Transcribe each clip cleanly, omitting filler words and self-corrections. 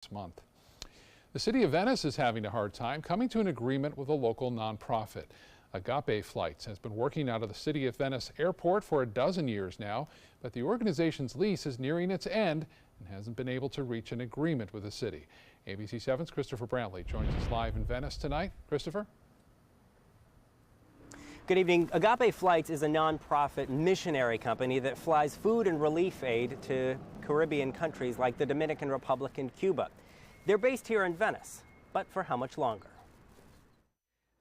this month. The city of Venice is having a hard time coming to an agreement with a local nonprofit. Agape Flights has been working out of the city of Venice airport for a dozen years now, but the organization's lease is nearing its end and hasn't been able to reach an agreement with the city. ABC 7's Christopher Brantley joins us live in Venice tonight. Christopher? Good evening. Agape Flights is a nonprofit missionary company that flies food and relief aid to Caribbean countries like the Dominican Republic and Cuba. They're based here in Venice, but for how much longer?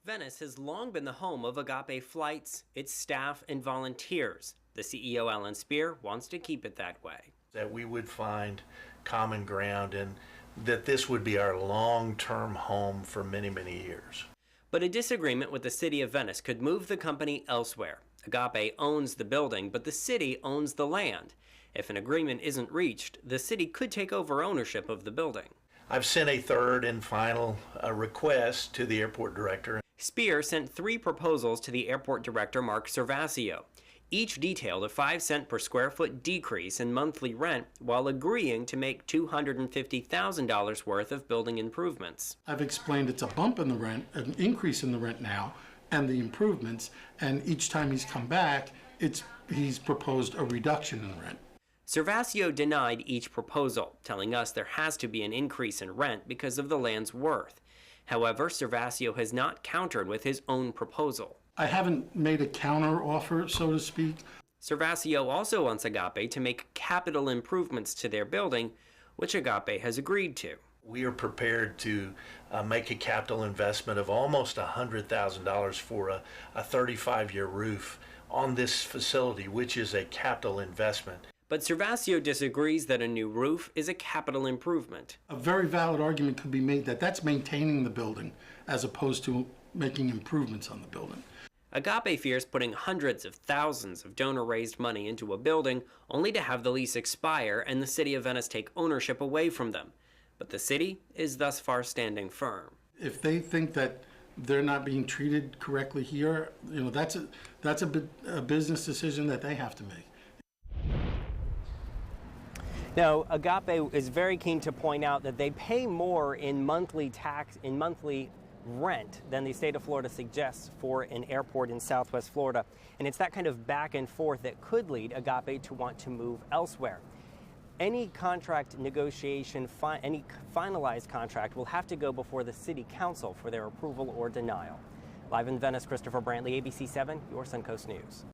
Venice has long been the home of Agape Flights, its staff, and volunteers. The CEO, Alan Spear, wants to keep it that way. That we would find common ground and that this would be our long-term home for many, many years. But a disagreement with the city of Venice could move the company elsewhere. Agape owns the building, but the city owns the land. If an agreement isn't reached, the city could take over ownership of the building. I've sent a third and final request to the airport director. Spear sent 3 proposals to the airport director, Mark Servasio. Each detailed a 5-cent per square foot decrease in monthly rent while agreeing to make $250,000 worth of building improvements. I've explained it's a bump in the rent, an increase in the rent now, and the improvements, and each time he's come back, he's proposed a reduction in rent. Servasio denied each proposal, telling us there has to be an increase in rent because of the land's worth. However, Servasio has not countered with his own proposal. I haven't made a counter offer, so to speak. Servasio also wants Agape to make capital improvements to their building, which Agape has agreed to. We are prepared to make a capital investment of almost $100,000 for a 35-year roof on this facility, which is a capital investment. But Servasio disagrees that a new roof is a capital improvement. A very valid argument could be made that that's maintaining the building as opposed to making improvements on the building. Agape fears putting hundreds of thousands of donor-raised money into a building only to have the lease expire and the city of Venice take ownership away from them. But the city is thus far standing firm. If they think that they're not being treated correctly here, that's a business decision that they have to make. Now, Agape is very keen to point out that they pay more in monthly rent than the state of Florida suggests for an airport in Southwest Florida. And it's that kind of back and forth that could lead Agape to want to move elsewhere. Any contract negotiation, any finalized contract will have to go before the City Council for their approval or denial. Live in Venice, Christopher Brantley, ABC 7, your Suncoast News.